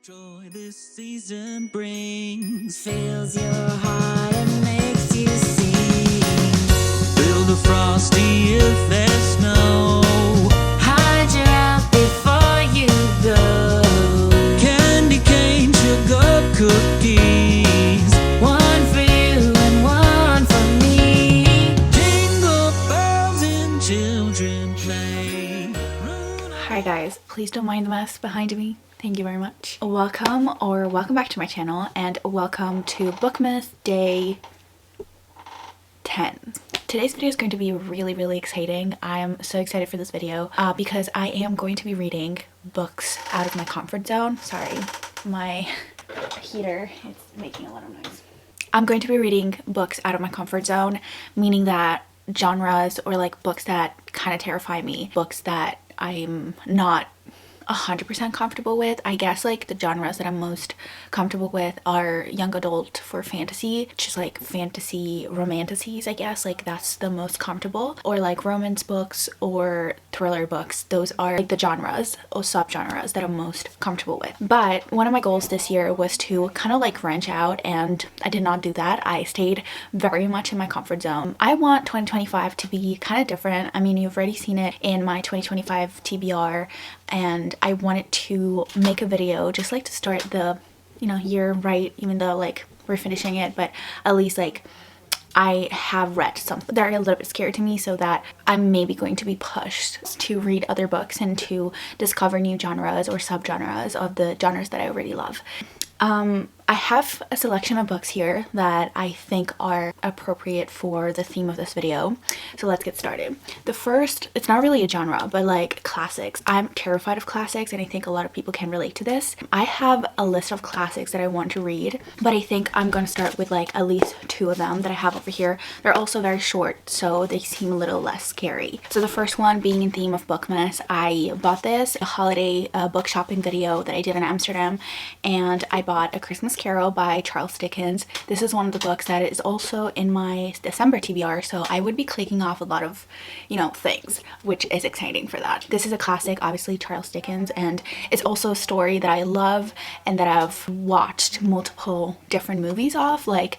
Joy this season brings fills your heart and makes you sing. Build a frosty if there's snow. Hide your out before you go. Candy cane, sugar cookies. One for you and one for me. Jingle bells and children play. Hi guys, please don't mind the mess behind me. Thank you very much. Welcome back to my channel and welcome to Bookmas day 10. Today's video is going to be really exciting. I am so excited for this video because I am going to be reading books out of my comfort zone. Sorry, my heater is making a lot of noise. I'm going to be reading books out of my comfort zone, meaning that genres or like books that kind of terrify me, books that I'm not 100% comfortable with. I guess like the genres that I'm most comfortable with are young adult for fantasy, which is like fantasy romanticies, I guess, like that's the most comfortable, or like romance books or thriller books. Those are like the genres or subgenres that I'm most comfortable with. But one of my goals this year was to kind of like branch out, and I did not do that. I stayed very much in my comfort zone. I want 2025 to be kind of different. I mean, you've already seen it in my 2025 TBR, and I wanted to make a video just like to start the year right, even though like we're finishing it, but at least like I have read something that are a little bit scary to me, so that I'm maybe going to be pushed to read other books and to discover new genres or subgenres of the genres that I already love. I have a selection of books here that I think are appropriate for the theme of this video. So let's get started. The first, it's not really a genre, but like classics. I'm terrified of classics, and I think a lot of people can relate to this. I have a list of classics that I want to read, but I think I'm going to start with like at least 2 of them that I have over here. They're also very short, so they seem a little less scary. So the first one being in theme of Bookmas, I bought this a holiday book shopping video that I did in Amsterdam, and I bought A Christmas Carol by Charles Dickens. This is one of the books that is also in my December TBR, so I would be clicking off a lot of, things, which is exciting for that. This is a classic, obviously Charles Dickens, and it's also a story that I love and that I've watched multiple different movies of, like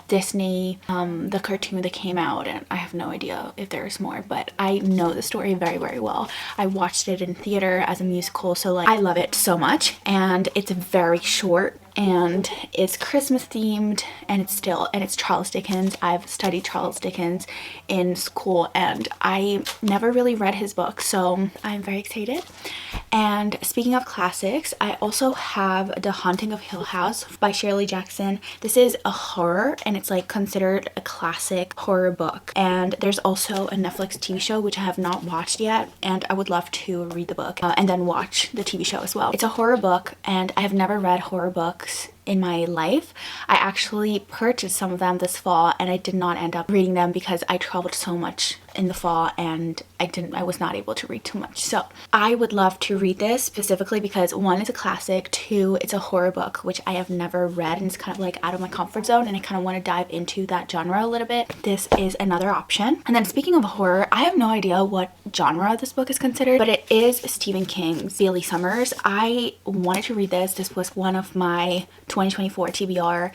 Disney, the cartoon that came out, and I have no idea if there's more, but I know the story very well. I watched it in theater as a musical, so like I love it so much, and it's very short and it's Christmas themed, and it's Charles Dickens. I've studied Charles Dickens in school and I never really read his books, so I'm very excited. And speaking of classics, I also have The Haunting of Hill House by Shirley Jackson. This is a horror, and it's like considered a classic horror book. And there's also a Netflix TV show which I have not watched yet, and I would love to read the book and then watch the TV show as well. It's a horror book, and I have never read horror books in my life. I actually purchased some of them this fall, and I did not end up reading them because I traveled so much in the fall and I was not able to read too much. So I would love to read this specifically because 1, it's a classic, 2, it's a horror book which I have never read, and it's kind of like out of my comfort zone, and I kind of want to dive into that genre a little bit. This is another option. And then speaking of horror, I have no idea what genre this book is considered, but it is Stephen King's Billy Summers. I wanted to read this. This was one of my 2024 TBR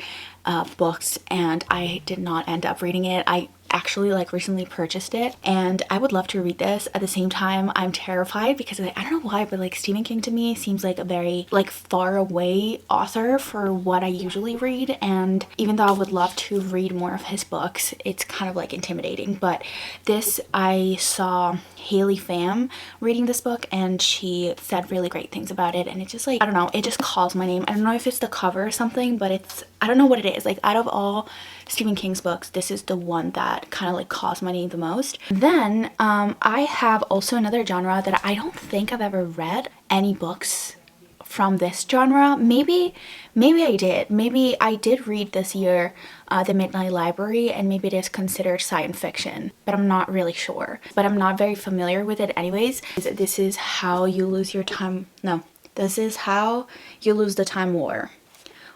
books, and I did not end up reading it. I actually like recently purchased it, and I would love to read this. At the same time, I'm terrified because I don't know why, but like Stephen King to me seems like a very like far away author for what I usually read, and even though I would love to read more of his books, it's kind of like intimidating. But this, I saw Haley Pham reading this book, and she said really great things about it, and it just like, I don't know, it just calls my name. I don't know if it's the cover or something, but I don't know what it is. Like out of all Stephen King's books, this is the one that kind of like calls my name the most. Then I have also another genre that I don't think I've ever read any books from this genre. Maybe I did. Maybe I did read this year The Midnight Library, and maybe it is considered science fiction, but I'm not really sure. But I'm not very familiar with it anyways. This is How You Lose Your Time. No, This Is How You Lose the Time War,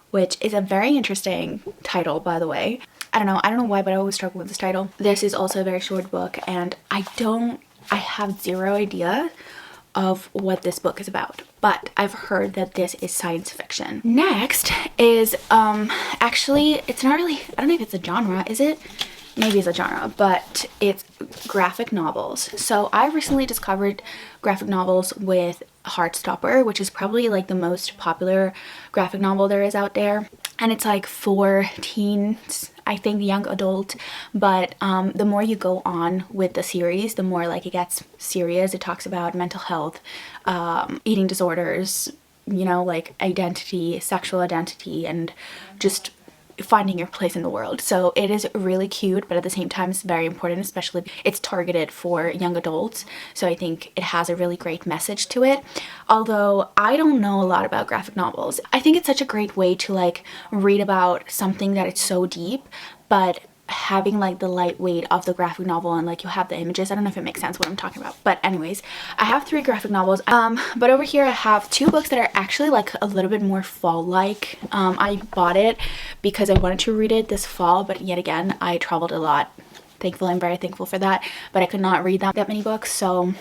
which is a very interesting title, by the way. I don't know why, but I always struggle with this title. This is also a very short book, and I have zero idea of what this book is about, but I've heard that this is science fiction. Next is actually, it's not really, I don't know if it's a genre, is it? Maybe it's a genre, but it's graphic novels. So I recently discovered graphic novels with Heartstopper, which is probably like the most popular graphic novel there is out there. And it's like for teens, I think, young adult, but the more you go on with the series, the more like it gets serious. It talks about mental health, eating disorders, you know, like identity, sexual identity, and just finding your place in the world. So it is really cute, but at the same time it's very important, especially it's targeted for young adults. So I think it has a really great message to it. Although I don't know a lot about graphic novels, I think it's such a great way to like read about something that it's so deep, but having like the lightweight of the graphic novel, and like you have the images. I don't know if it makes sense what I'm talking about, but anyways, I have 3 graphic novels, but over here I have 2 books that are actually like a little bit more fall-like. I bought it because I wanted to read it this fall, but yet again I traveled a lot. Thankfully, I'm very thankful for that, but I could not read that many books. So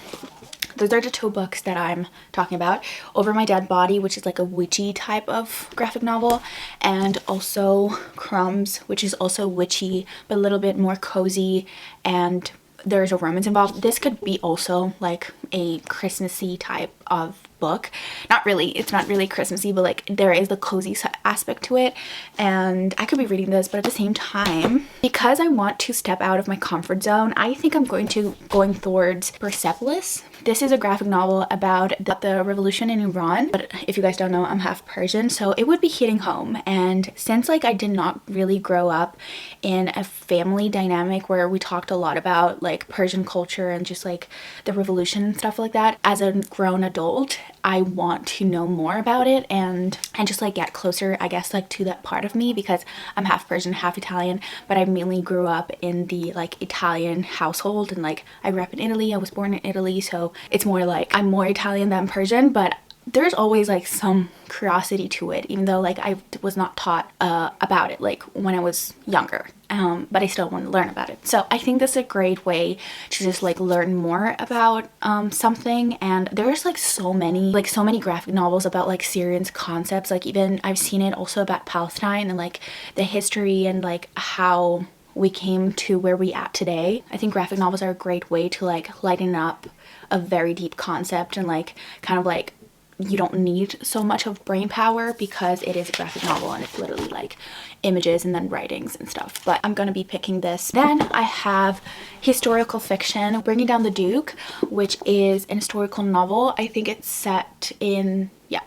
those are the 2 books that I'm talking about. Over My Dead Body, which is like a witchy type of graphic novel, and also Crumbs, which is also witchy, but a little bit more cozy, and there's a romance involved. This could be also like a Christmassy type of book. Not really, it's not really Christmassy, but like there is the cozy aspect to it, and I could be reading this, but at the same time, because I want to step out of my comfort zone, I think I'm going towards Persepolis. This is a graphic novel about the revolution in Iran, but if you guys don't know, I'm half Persian, so it would be hitting home. And since like I did not really grow up in a family dynamic where we talked a lot about like Persian culture and just like the revolution and stuff like that, as a grown adult, I want to know more about it and just like get closer, I guess, like to that part of me, because I'm half Persian, half Italian, but I mainly grew up in the like Italian household, and like I grew up in Italy. I was born in Italy, so it's more like I'm more Italian than Persian, but there's always like some curiosity to it, even though like I was not taught about it like when I was younger, but I still want to learn about it. So I think this is a great way to just like learn more about something. And there's like so many graphic novels about like Syrian concepts. Like even I've seen it also about Palestine and like the history and like how we came to where we at today. I think graphic novels are a great way to like lighten up a very deep concept, and like kind of like you don't need so much of brain power because it is a graphic novel and it's literally like images and then writings and stuff. But I'm gonna be picking this. Then I have historical fiction, Bringing Down the Duke, which is an historical novel. I think it's set in the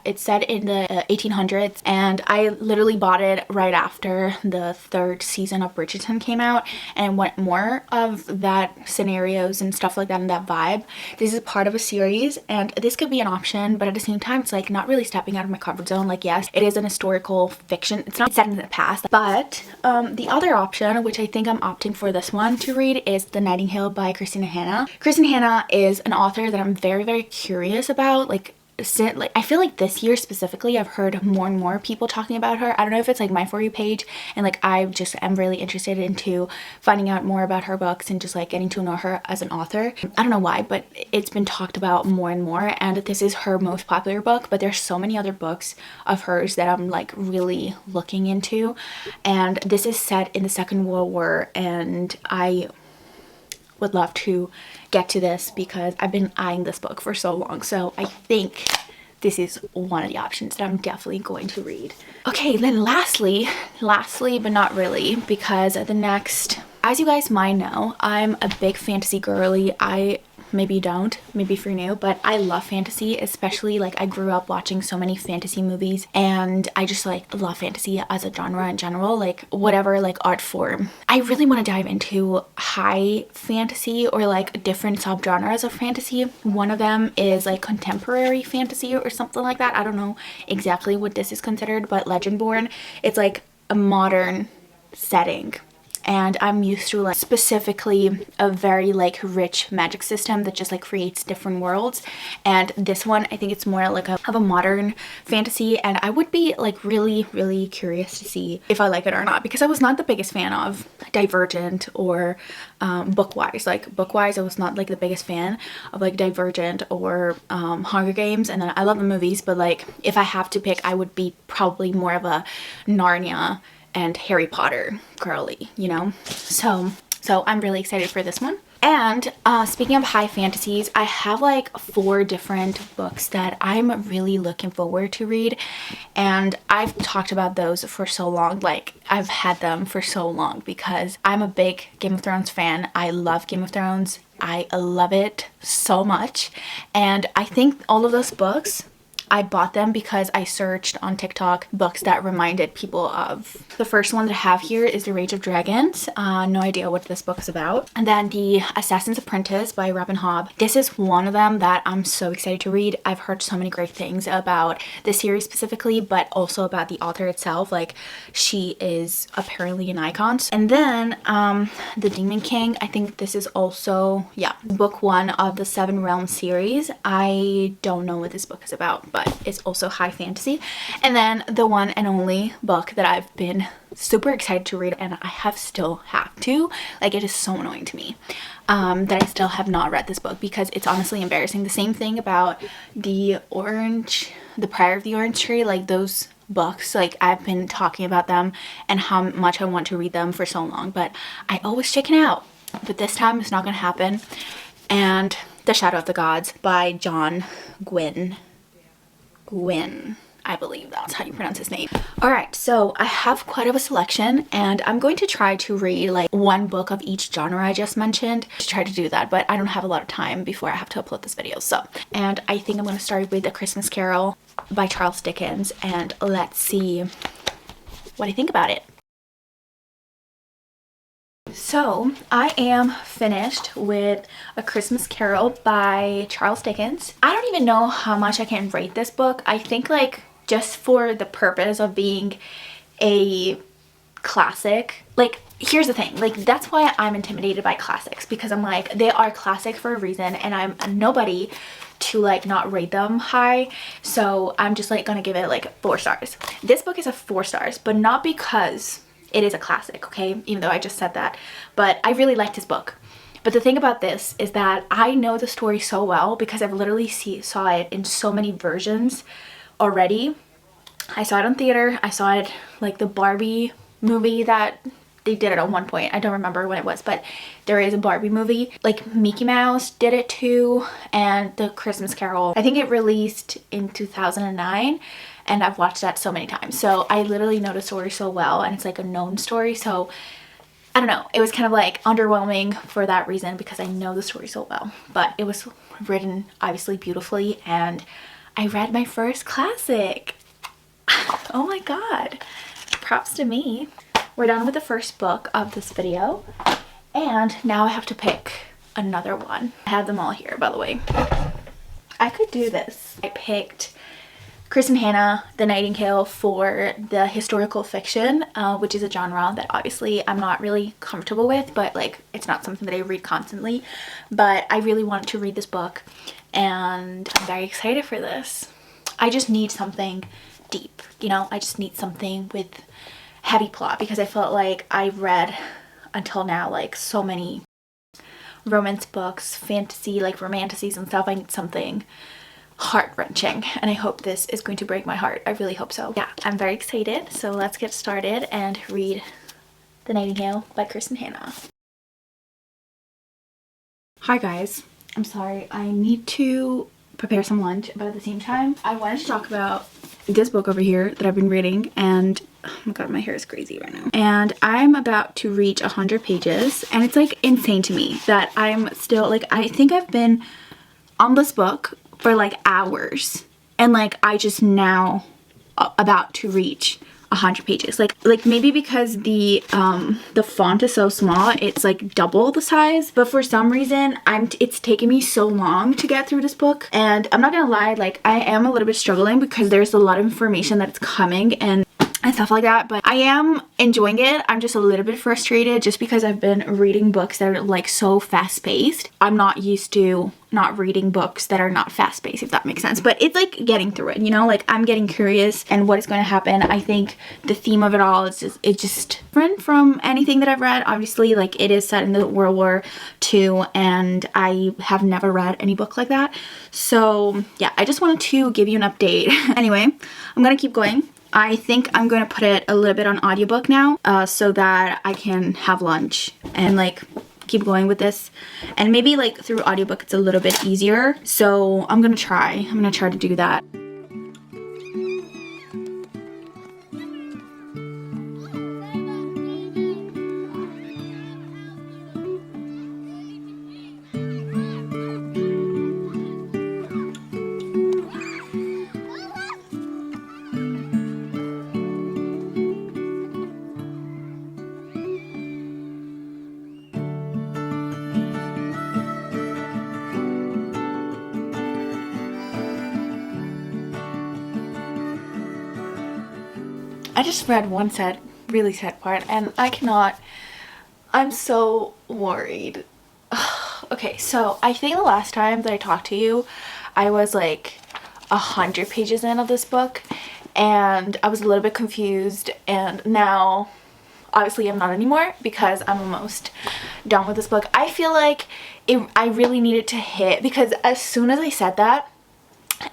1800s, and I literally bought it right after the 3rd season of Bridgerton came out and went more of that scenarios and stuff like that and that vibe. This is part of a series, and this could be an option, but at the same time it's like not really stepping out of my comfort zone. Like yes, it is an historical fiction, it's not set in the past, but the other option, which I think I'm opting for this one to read, is The Nightingale by Christina Hanna. Christina Hanna is an author that I'm very, very curious about. Like I feel like this year specifically I've heard more and more people talking about her. I don't know if it's like my For You page, and like I just am really interested into finding out more about her books and just like getting to know her as an author. I don't know why, but it's been talked about more and more, and this is her most popular book, but there's so many other books of hers that I'm like really looking into. And this is set in the Second World War, and I would love to get to this because I've been eyeing this book for so long. So I think this is one of the options that I'm definitely going to read. Okay, then lastly, but not really, because the next, as you guys might know, I'm a big fantasy girly. Maybe you don't, maybe if you're new, but I love fantasy, especially like I grew up watching so many fantasy movies, and I just like love fantasy as a genre in general, like whatever like art form. I really want to dive into high fantasy or like different subgenres of fantasy. One of them is like contemporary fantasy or something like that. I don't know exactly what this is considered, but Legendborn, it's like a modern setting. and I'm used to like specifically a very like rich magic system that just like creates different worlds. And this one, I think it's more like of a modern fantasy, and I would be like really curious to see if I like it or not, because I was not the biggest fan of Divergent or Bookwise. Like Bookwise, I was not like the biggest fan of like Divergent or Hunger Games, and then I love the movies, but like if I have to pick, I would be probably more of a Narnia and Harry Potter girly, you know? So I'm really excited for this one. And speaking of high fantasies, I have like 4 different books that I'm really looking forward to read, and I've talked about those for so long. Like I've had them for so long because I'm a big Game of Thrones fan. I love Game of Thrones. I love it so much, and I think all of those books, I bought them because I searched on TikTok books that reminded people of. The first one that I have here is The Rage of Dragons. No idea what this book is about. And then The Assassin's Apprentice by Robin Hobb. This is one of them that I'm so excited to read. I've heard so many great things about the series specifically, but also about the author itself. Like, she is apparently an icon. And then The Demon King. I think this is also, yeah, book 1 of the 7 Realms series. I don't know what this book is about, but it's also high fantasy. And then the one and only book that I've been super excited to read, and I still have to, like, it is so annoying to me that I still have not read this book, because it's honestly embarrassing. The same thing about The Prayer of the Orange Tree, like those books, like I've been talking about them and how much I want to read them for so long, but I always chicken out. But this time it's not gonna happen. And The Shadow of the Gods by John Gwynne, I believe that's how you pronounce his name. Alright, so I have quite of a selection, and I'm going to try to read like 1 book of each genre I just mentioned, to try to do that, but I don't have a lot of time before I have to upload this video. So, and I think I'm going to start with A Christmas Carol by Charles Dickens, and let's see what I think about it. So I am finished with A Christmas Carol by Charles Dickens. I don't even know how much I can rate this book. I think like just for the purpose of being a classic, like here's the thing, like that's why I'm intimidated by classics, because I'm like, they are classic for a reason, and I'm nobody to like not rate them high. So I'm just like gonna give it like 4 stars. This book is a 4 stars, but not because it is a classic, okay? Even though I just said that. But I really liked this book. But the thing about this is that I know the story so well because I've literally saw it in so many versions already. I saw it on theater. I saw it like the Barbie movie that they did it at one point. I don't remember when it was, but there is a Barbie movie. Like Mickey Mouse did it too, and The Christmas Carol, I think it released in 2009. And I've watched that so many times. So I literally know the story so well, and it's like a known story. So I don't know, it was kind of like underwhelming for that reason, because I know the story so well. But it was written obviously beautifully, and I read my first classic. Oh my god, props to me. We're done with the first book of this video, and now I have to pick another one. I have them all here, by the way. I could do this. I picked Chris and Hannah, The Nightingale, for the historical fiction, which is a genre that obviously I'm not really comfortable with, but like it's not something that I read constantly. But I really wanted to read this book, and I'm very excited for this. I just need something deep, you know? I just need something with heavy plot, because I felt like I read until now like so many romance books, fantasy, like romantasies and stuff. I need something heart-wrenching, and I hope this is going to break my heart. I really hope so. Yeah, I'm very excited. So let's get started and read The Nightingale by Chris and Hannah. Hi guys, I'm sorry, I need to prepare some lunch, but at the same time I wanted to talk about this book over here that I've been reading, and oh my god, my hair is crazy right now. And I'm about to reach 100 pages, and it's like insane to me that I'm still like, I think I've been on this book for like hours, and like I just now about to reach 100 pages. Like maybe because the font is so small, it's like double the size, but for some reason it's taken me so long to get through this book. And I'm not gonna lie, like I am a little bit struggling because there's a lot of information that's coming, and and stuff like that, but I am enjoying it. I'm just a little bit frustrated just because I've been reading books that are like so fast-paced. I'm not used to not reading books that are not fast-paced, if that makes sense, but it's like getting through it, you know, like I'm getting curious and what is going to happen. I think the theme of it all is just different from anything that I've read. Obviously, like it is set in the World War II, and I have never read any book like that. So yeah, I just wanted to give you an update. Anyway, I'm gonna keep going. I think I'm going to put it a little bit on audiobook now, so that I can have lunch and like keep going with this. And maybe like through audiobook it's a little bit easier. So I'm gonna try to do that. I just read one really sad part, and I'm so worried. Okay, so I think the last time that I talked to you, I was like 100 pages in of this book, and I was a little bit confused, and now obviously I'm not anymore because I'm almost done with this book. I feel like I really needed to hit, because as soon as I said that,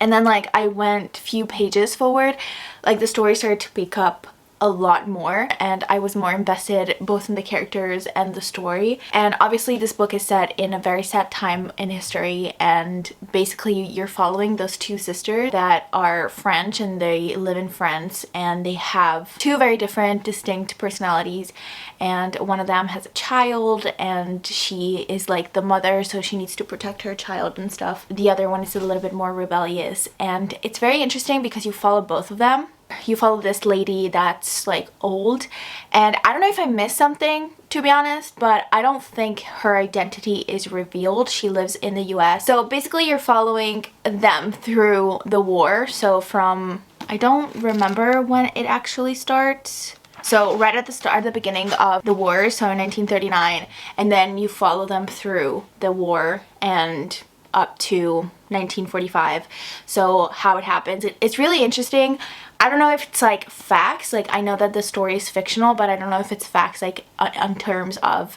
and then like I went few pages forward, like the story started to pick up a lot more, and I was more invested both in the characters and the story. And obviously this book is set in a very sad time in history, and basically you're following those two sisters that are French, and they live in France, and they have two very different distinct personalities, and one of them has a child, and she is like the mother, so she needs to protect her child and stuff. The other one is a little bit more rebellious, and it's very interesting because you follow both of them. You follow this lady that's like old, and I don't know if I missed something, to be honest, but I don't think her identity is revealed. She lives in the US. So basically you're following them through the war. So from, I don't remember when it actually starts. So right at the start, at the beginning of the war, so in 1939, and then you follow them through the war and up to 1945. So how it happens. It's really interesting. I don't know if it's like facts, like I know that the story is fictional, but I don't know if it's facts like in terms of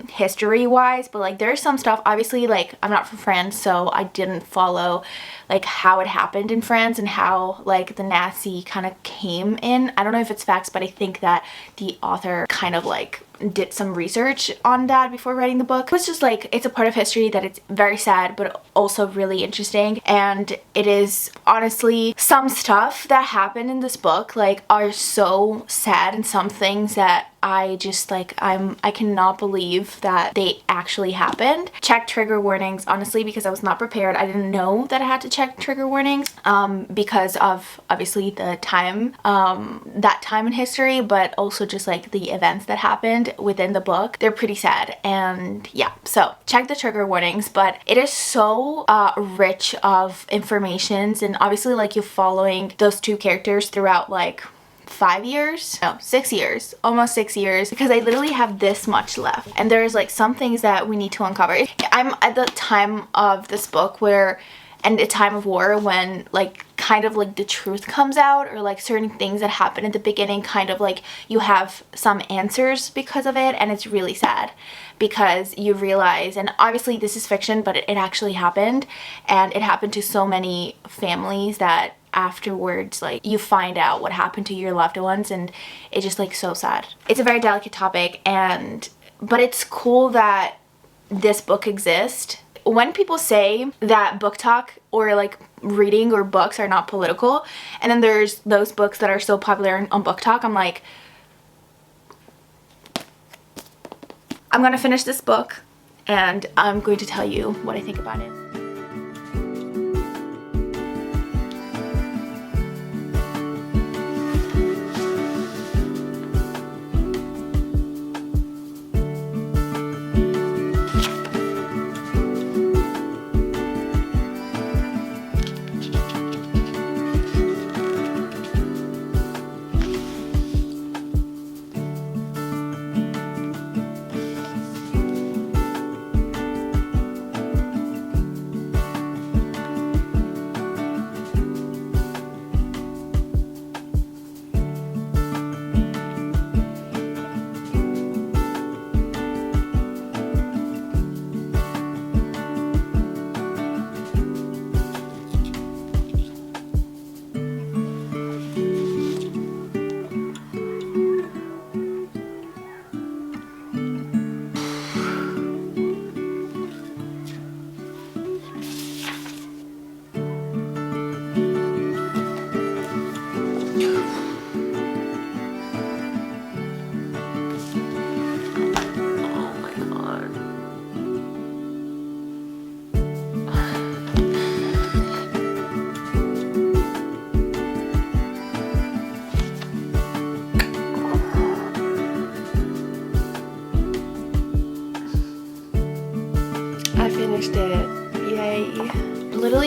history wise, but like there's some stuff, obviously like I'm not from France, so I didn't follow like how it happened in France and how like the Nazi kind of came in. I don't know if it's facts, but I think that the author kind of like did some research on that before writing the book. It was just like, it's a part of history that it's very sad but also really interesting, and it is honestly, some stuff that happened in this book like are so sad, and some things that I just like, I cannot believe that they actually happened. Check trigger warnings, honestly, because I was not prepared. I didn't know that I had to check trigger warnings because of obviously the time, that time in history, but also just like the events that happened within the book. They're pretty sad, and yeah, so check the trigger warnings. But it is so rich of informations, and obviously like you're following those two characters throughout like 5 years, no, 6 years, almost 6 years, because I literally have this much left, and there's like some things that we need to uncover. I'm at the time of this book where, and a time of war when like kind of like the truth comes out, or like certain things that happen at the beginning kind of like you have some answers because of it, and it's really sad because you realize, and obviously this is fiction, but it actually happened, and it happened to so many families that afterwards like you find out what happened to your loved ones, and it's just like so sad. It's a very delicate topic, but it's cool that this book exists. When people say that book talk or like reading or books are not political, and then there's those books that are so popular on book talk, I'm like, I'm gonna finish this book and I'm going to tell you what I think about it.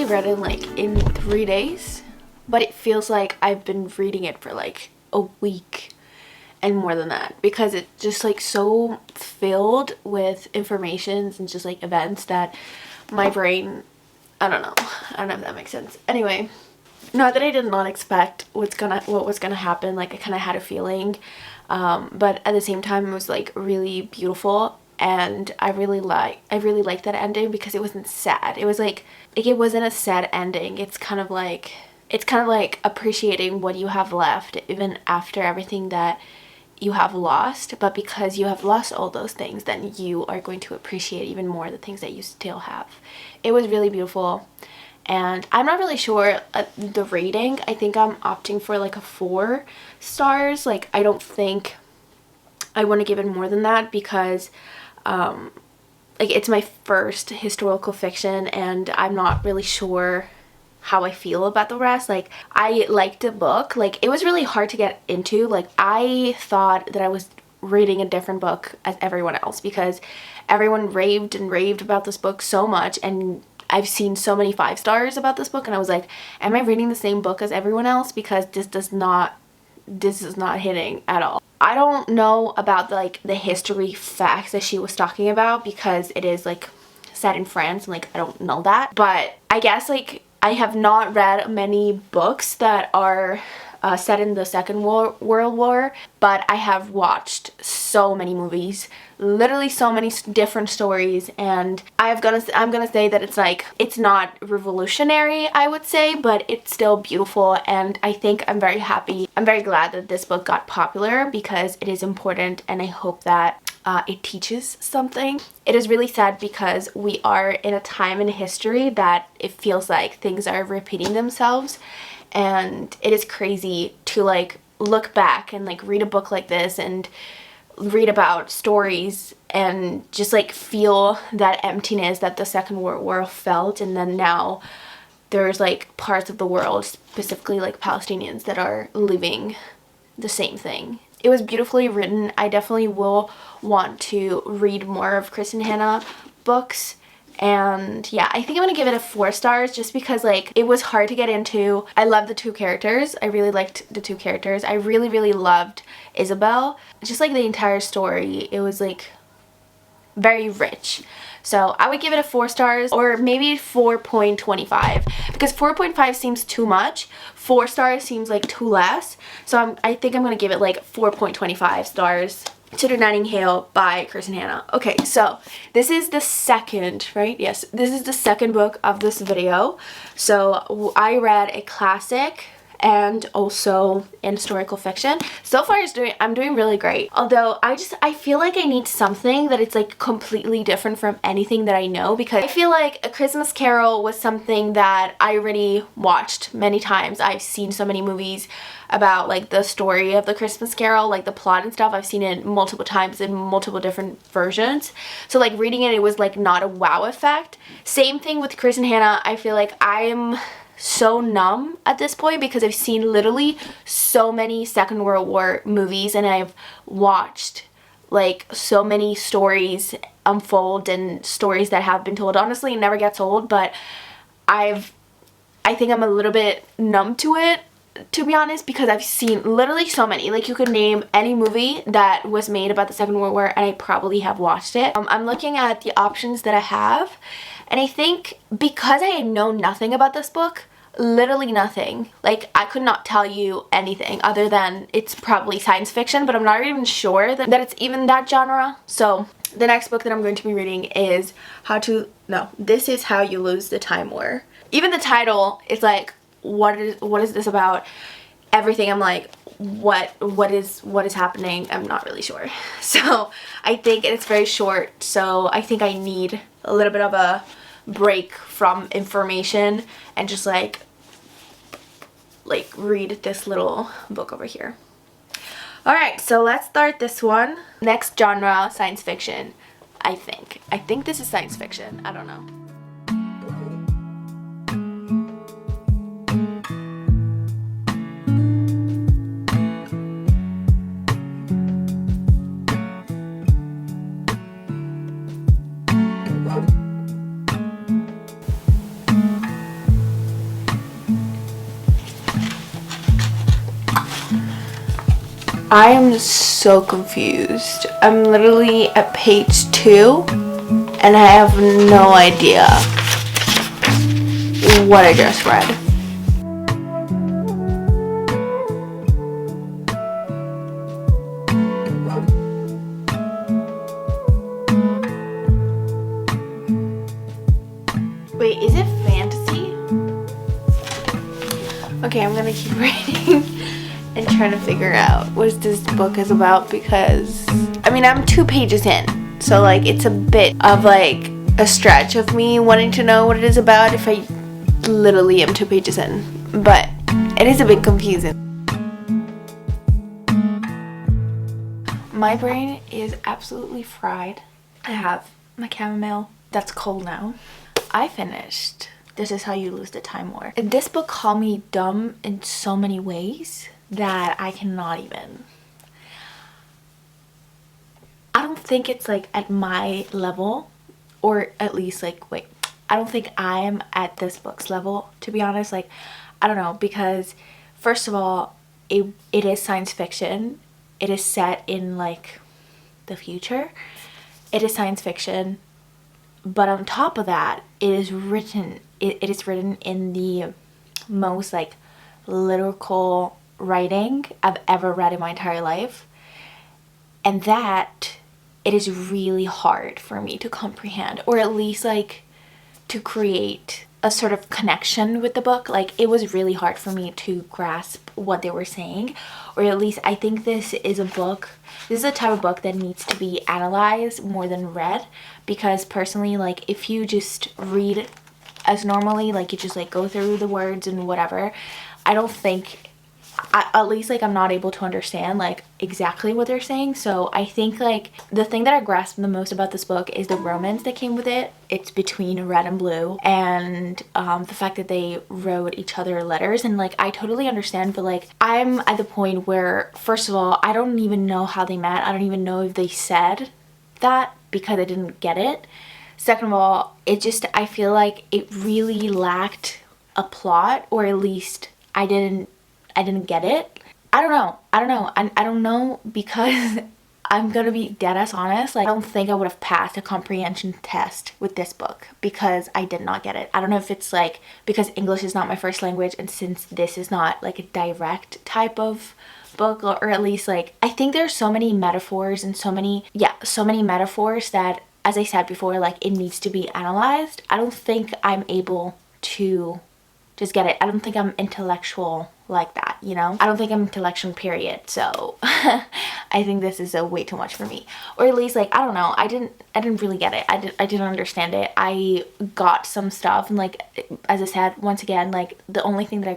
literally read it like in 3 days, but it feels like I've been reading it for like a week and more than that, because it's just like so filled with informations and just like events that my brain, I don't know if that makes sense. Anyway, not that I did not expect what was gonna happen, like I kind of had a feeling, but at the same time it was like really beautiful, and I really liked that ending because it wasn't sad. It was like it wasn't a sad ending. It's kind of like appreciating what you have left even after everything that you have lost, but because you have lost all those things, then you are going to appreciate even more the things that you still have. It was really beautiful, and I'm not really sure the rating. I think I'm opting for like a 4 stars. Like I don't think I want to give it more than that because like it's my first historical fiction and I'm not really sure how I feel about the rest. Like I liked the book. Like it was really hard to get into. Like I thought that I was reading a different book as everyone else because everyone raved and raved about this book so much, and I've seen so many 5 stars about this book, and I was like, am I reading the same book as everyone else? Because this is not hitting at all. I don't know about like the history facts that she was talking about because it is like set in France, and like I don't know that. But I guess like I have not read many books that are set in the Second World War, but I have watched so many movies, literally so many different stories, and I'm gonna say that it's like, it's not revolutionary, I would say, but it's still beautiful, and I think I'm very happy. I'm very glad that this book got popular because it is important, and I hope that it teaches something. It is really sad because we are in a time in history that it feels like things are repeating themselves, and it is crazy to like look back and like read a book like this and read about stories and just like feel that emptiness that the Second World War felt, and then now there's like parts of the world, specifically like Palestinians, that are living the same thing. It was beautifully written. I definitely will want to read more of Kristen Hanna books. And yeah, I think I'm gonna give it a 4 stars just because like it was hard to get into. I love the 2 characters. I really liked the 2 characters. I really loved Isabel. Just like the entire story, it was like very rich. So I would give it a 4 stars, or maybe 4.25, because 4.5 seems too much. 4 stars seems like too less. So I think I'm gonna give it like 4.25 stars to The Nightingale by Kristen Hanna. Okay, so this is the second, right? Yes, this is the second book of this video. So I read a classic and also in historical fiction. So far I'm doing really great. Although I feel like I need something that it's like completely different from anything that I know, because I feel like A Christmas Carol was something that I already watched many times. I've seen so many movies about like the story of the Christmas Carol, like the plot and stuff. I've seen it multiple times in multiple different versions. So like reading it was like not a wow effect. Same thing with Kristen Hanna. I feel like I'm so numb at this point because I've seen literally so many Second World War movies, and I've watched like so many stories unfold and stories that have been told. Honestly, it never gets old, but I think I'm a little bit numb to it, to be honest, because I've seen literally so many. Like you could name any movie that was made about the Second World War and I probably have watched it. I'm looking at the options that I have, and I think because I know nothing about this book, literally nothing, like I could not tell you anything other than it's probably science fiction, but I'm not even sure that it's even that genre. So the next book that I'm going to be reading is This Is How You Lose the Time War. Even the title is like, what is this about? Everything, I'm like, what is happening? I'm not really sure. So I think it's very short, so I think I need a little bit of a break from information and just like read this little book over here. Alright, so let's start this one. Next genre, science fiction. I think this is science fiction. I don't know. I am so confused. I'm literally at page 2 and I have no idea what I just read. Wait, is it fantasy? Okay, I'm gonna keep reading and trying to figure out what this book is about, because I mean, I'm 2 pages in, so like it's a bit of like a stretch of me wanting to know what it is about if I literally am 2 pages in, but it is a bit confusing. My brain is absolutely fried. I have my chamomile that's cold now. I finished This Is How You Lose the Time War. And this book called me dumb in so many ways that I cannot even. I don't think it's like at my level, or at least like, wait, I don't think I am at this book's level, to be honest. Like, I don't know, because first of all, it is science fiction. It is set in like the future. It is science fiction, but on top of that, it is written in the most like lyrical writing I've ever read in my entire life, and that it is really hard for me to comprehend, or at least like to create a sort of connection with the book. Like, it was really hard for me to grasp what they were saying, or at least I think this is a type of book that needs to be analyzed more than read, because personally, like, if you just read as normally, like you just like go through the words and whatever, I don't think, at least like I'm not able to understand like exactly what they're saying. So I think like the thing that I grasped the most about this book is the romance that came with it. It's between Red and Blue, and the fact that they wrote each other letters, and like I totally understand, but like I'm at the point where, first of all, I don't even know how they met. I don't even know if they said that, because I didn't get it. Second of all, I feel like it really lacked a plot, or at least I didn't get it. I don't know. I don't know, because I'm gonna be dead ass honest. Like, I don't think I would have passed a comprehension test with this book, because I did not get it. I don't know if it's like because English is not my first language, and since this is not like a direct type of book, or at least like I think there's so many metaphors and so many metaphors that, as I said before, like it needs to be analyzed. I don't think I'm able to just get it. I don't think I'm intellectual like that, you know? I don't think I'm intellectual, period. So I think this is way too much for me, or at least like I don't know. I didn't really get it. I didn't understand it. I got some stuff, and like, as I said, once again, like the only thing that I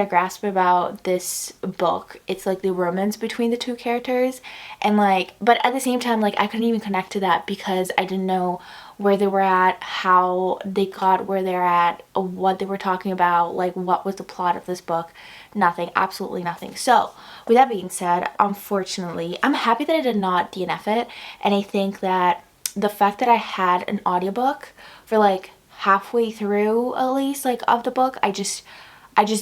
grasped about this book, it's like the romance between the 2 characters, and like, but at the same time, like I couldn't even connect to that, because I didn't know where they were at, how they got where they're at, what they were talking about, like what was the plot of this book. Nothing, absolutely nothing. So with that being said, unfortunately, I'm happy that I did not DNF it, and I think that the fact that I had an audiobook for like halfway through, at least, like of the book, I just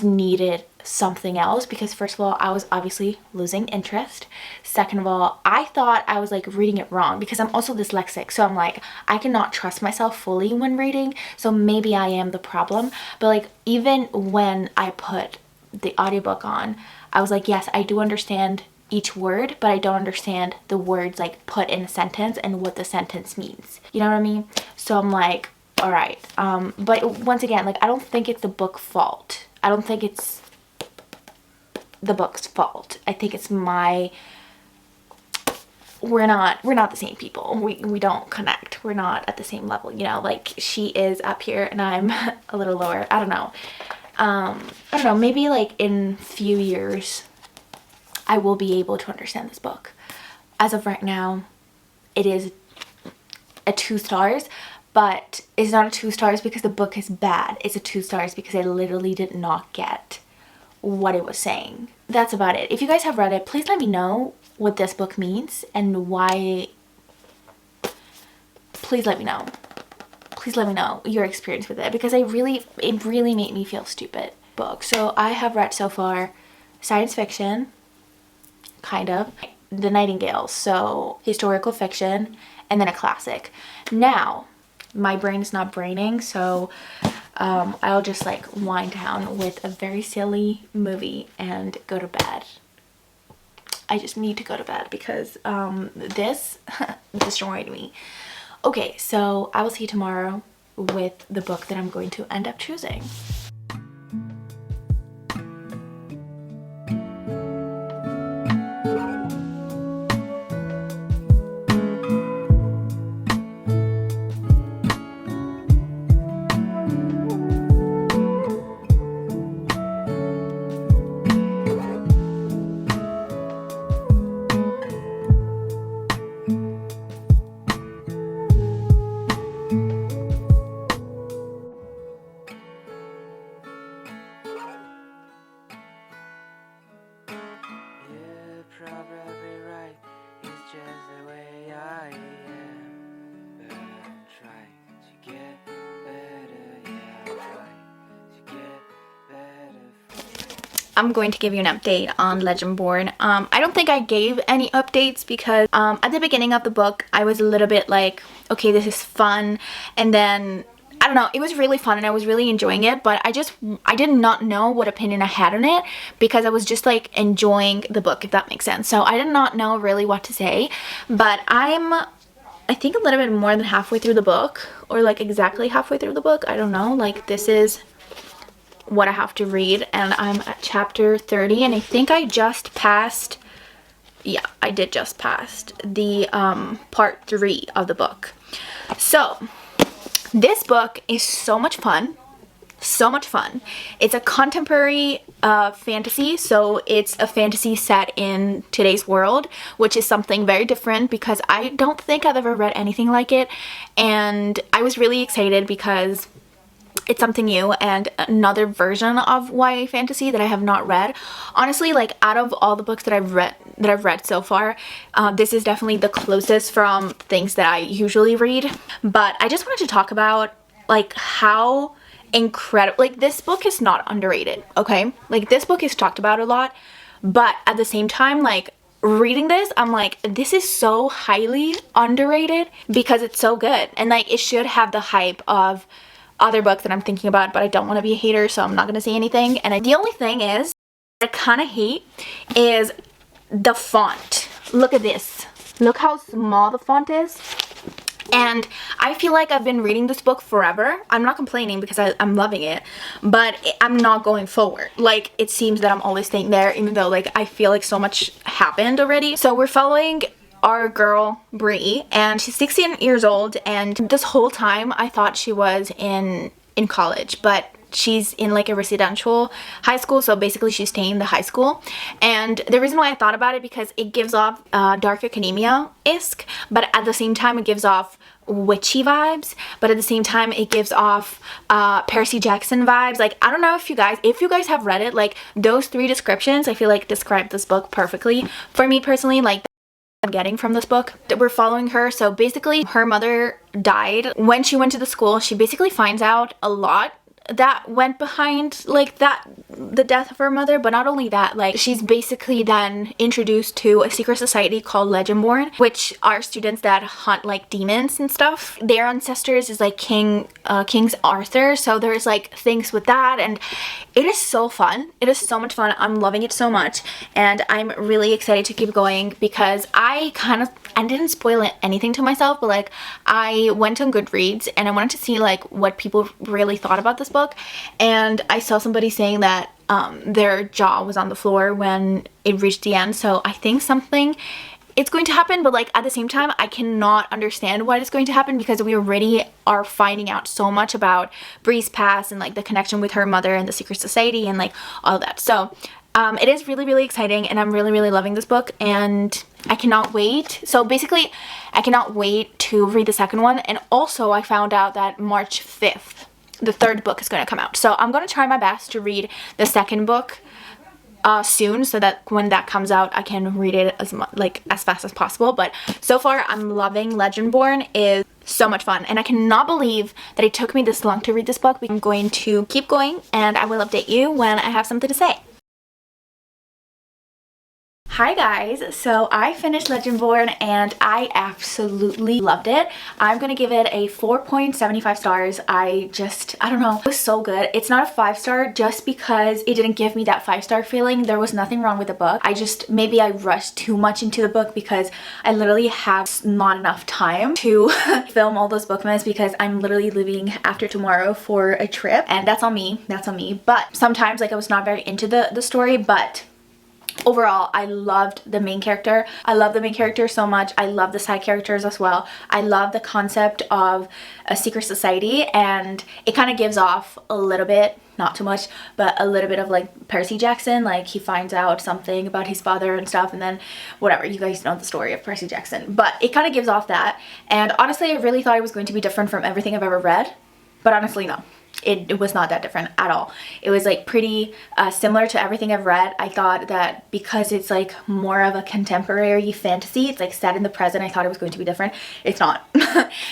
needed something else, because first of all, I was obviously losing interest. Second of all, I thought I was like reading it wrong, because I'm also dyslexic, so I'm like, I cannot trust myself fully when reading, so maybe I am the problem. But like, even when I put the audiobook on, I was like, yes, I do understand each word, but I don't understand the words like put in a sentence and what the sentence means, you know what I mean? So I'm like, all right. But once again, like, I don't think it's the book's fault. I don't think it's the book's fault. I think it's we're not the same people. We don't connect. We're not at the same level, you know? Like, she is up here and I'm a little lower. I don't know. I don't know, maybe like in few years I will be able to understand this book. As of right now, it is a 2 stars, but it's not a 2 stars because the book is bad. It's a 2 stars because I literally did not get what it was saying. That's about it. If you guys have read it, please let me know what this book means and why. Please let me know. Please let me know your experience with it, because it really made me feel stupid. Book. So I have read so far science fiction, kind of. The Nightingale, so historical fiction, and then a classic. Now, my brain's not braining, so I'll just like wind down with a very silly movie and go to bed. I just need to go to bed because this destroyed me. Okay, so I will see you tomorrow with the book that I'm going to end up choosing. I'm going to give you an update on Legendborn. I don't think I gave any updates because at the beginning of the book, I was a little bit like, okay, this is fun. And then, I don't know, it was really fun and I was really enjoying it. But I did not know what opinion I had on it because I was just like enjoying the book, if that makes sense. So I did not know really what to say. But I think a little bit more than halfway through the book, or like exactly halfway through the book. I don't know, like this is what I have to read and I'm at chapter 30 and I think I just passed, yeah, I did just passed the part 3 of the book. So this book is so much fun. So much fun. It's a contemporary fantasy, so it's a fantasy set in today's world, which is something very different because I don't think I've ever read anything like it, and I was really excited because it's something new and another version of YA fantasy that I have not read. Honestly, like out of all the books that I've read so far, this is definitely the closest from things that I usually read. But I just wanted to talk about like how incredible, like this book is not underrated, okay? Like this book is talked about a lot, but at the same time, like reading this, I'm like, this is so highly underrated because it's so good and like it should have the hype of other books that I'm thinking about, but I don't want to be a hater, so I'm not going to say anything. And the only thing is, I kind of hate is the font. Look at this. Look how small the font is. And I feel like I've been reading this book forever. I'm not complaining because I'm loving it, but I'm not going forward. Like, it seems that I'm always staying there, even though, like, I feel like so much happened already. So we're following our girl Bree, and she's 16 years old, and this whole time I thought she was in college, but she's in like a residential high school, so basically she's staying in the high school. And the reason why I thought about it because it gives off dark academia-esque, but at the same time it gives off witchy vibes, but at the same time it gives off Percy Jackson vibes. Like, I don't know if you guys have read it, like those 3 descriptions I feel like describe this book perfectly. For me personally, like I'm getting from this book that we're following her. So basically her mother died when she went to the school. She basically finds out a lot that went behind like the death of her mother, but not only that, like she's basically then introduced to a secret society called Legendborn, which are students that hunt like demons and stuff. Their ancestors is like King Arthur, so there's like things with that, and it is so fun. It is so much fun. I'm loving it so much, and I'm really excited to keep going because I didn't spoil anything to myself, but like I went on Goodreads and I wanted to see like what people really thought about this book, and I saw somebody saying that their jaw was on the floor when it reached the end. So I think it's going to happen, but like at the same time I cannot understand why it's going to happen because we already are finding out so much about Bree's past and like the connection with her mother and the secret society and like all of that. So it is really, really exciting, and I'm really, really loving this book, and I cannot wait. So basically, I cannot wait to read the second one, and also I found out that March 5th, the 3rd book is going to come out. So I'm going to try my best to read the second book soon, so that when that comes out, I can read it as fast as possible. But so far, I'm loving Legendborn. Is so much fun, and I cannot believe that it took me this long to read this book. I'm going to keep going, and I will update you when I have something to say. Hi guys, so I finished Legendborn and I absolutely loved it. I'm gonna give it a 4.75 stars. I don't know, it was so good. It's not a 5-star just because it didn't give me that 5-star feeling. There was nothing wrong with the book. Maybe I rushed too much into the book because I literally have not enough time to film all those Bookmas because I'm literally leaving after tomorrow for a trip, and that's on me, But sometimes like I was not very into the story, but overall, I loved the main character. I love the main character so much. I love the side characters as well. I love the concept of a secret society, and it kind of gives off a little bit, not too much, but a little bit of like Percy Jackson. Like he finds out something about his father and stuff, and then whatever, you guys know the story of Percy Jackson. But it kind of gives off that, and honestly, I really thought it was going to be different from everything I've ever read, but honestly, no. It was not that different at all. It was like pretty similar to everything I've read. I thought that because it's like more of a contemporary fantasy, it's like set in the present, I thought it was going to be different. It's not.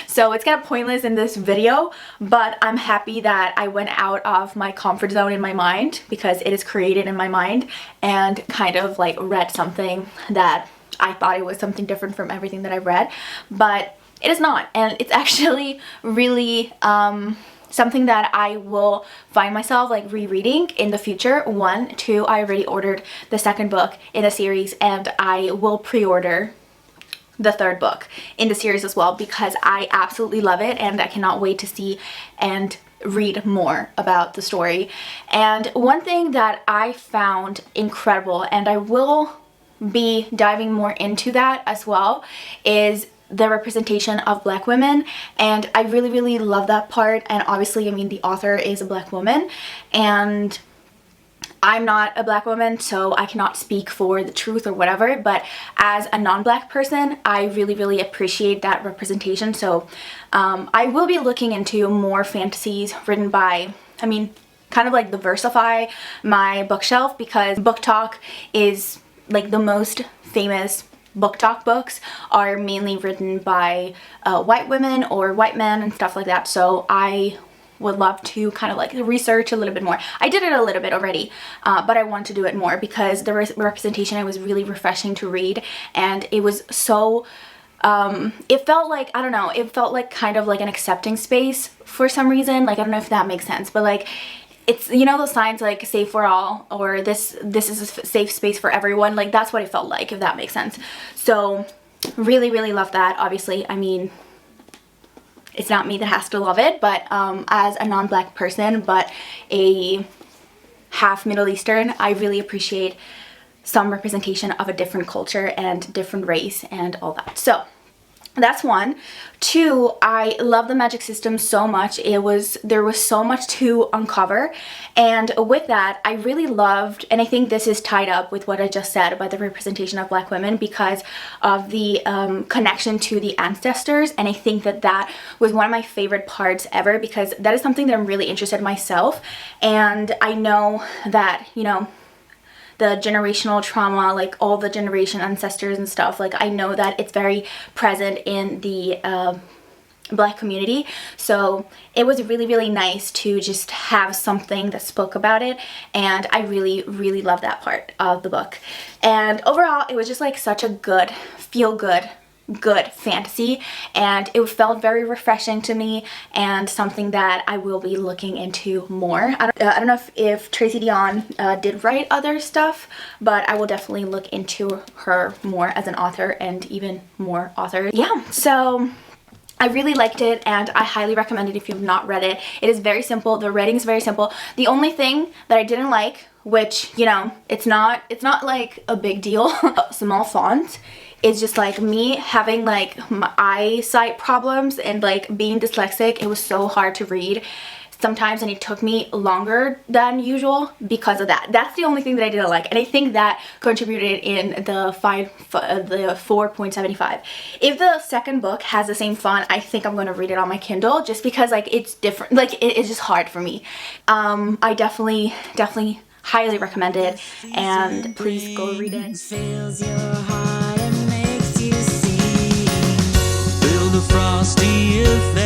So it's kind of pointless in this video, but I'm happy that I went out of my comfort zone in my mind, because it is created in my mind, and kind of like read something that I thought it was something different from everything that I've read, but it is not. And it's actually really something that I will find myself like rereading in the future. 1, 2, I already ordered the second book in the series, and I will pre-order the third book in the series as well, because I absolutely love it and I cannot wait to see and read more about the story. And one thing that I found incredible, and I will be diving more into that as well, is the representation of Black women. And I really love that part. And obviously, I mean, the author is a Black woman, and I'm not a Black woman, so I cannot speak for the truth or whatever, but as a non-Black person, I really appreciate that representation. So I will be looking into more fantasies written by, I mean, kind of like diversify my bookshelf, because Book Talk is like the most famous Book Talk books are mainly written by white women or white men and stuff like that. So I would love to kind of like research a little bit more. I did it a little bit already, but I want to do it more because the representation, it was really refreshing to read, and it was so it felt like, I don't know, it felt like kind of like an accepting space for some reason. Like, I don't know if that makes sense, but like, it's, you know, those signs like safe for all, or this is a safe space for everyone. Like, that's what it felt like, if that makes sense. So really love that. Obviously, I mean, it's not me that has to love it, but as a non-Black person, but a half Middle Eastern, I really appreciate some representation of a different culture and different race and all that. So that's 1. 2, I love the magic system so much. There was so much to uncover, and with that, I really loved, and I think this is tied up with what I just said about the representation of Black women, because of the connection to the ancestors. And I think that that was one of my favorite parts ever, because that is something that I'm really interested in myself, and I know that, you know, the generational trauma, like all the generation ancestors and stuff, like I know that it's very present in the Black community. So it was really nice to just have something that spoke about it, and I really love that part of the book. And overall, it was just like such a good, feel good fantasy, and it felt very refreshing to me, and something that I will be looking into more. I don't know if Tracy Deonn did write other stuff, but I will definitely look into her more as an author, and even more authors. Yeah, so I really liked it, and I highly recommend it if you've not read it. It is very simple. The writing is very simple. The only thing that I didn't like, which, you know, it's not like a big deal, small font. It's just like me having like my eyesight problems and like being dyslexic. It was so hard to read sometimes, and it took me longer than usual because of that. That's the only thing that I didn't like, and I think that contributed in the 4.75. If the second book has the same font, I think I'm going to read it on my Kindle, just because like it's different. Like it's just hard for me. I definitely highly recommend it, and please go read it. Fills your heart and makes you sing. Build a frosty affair.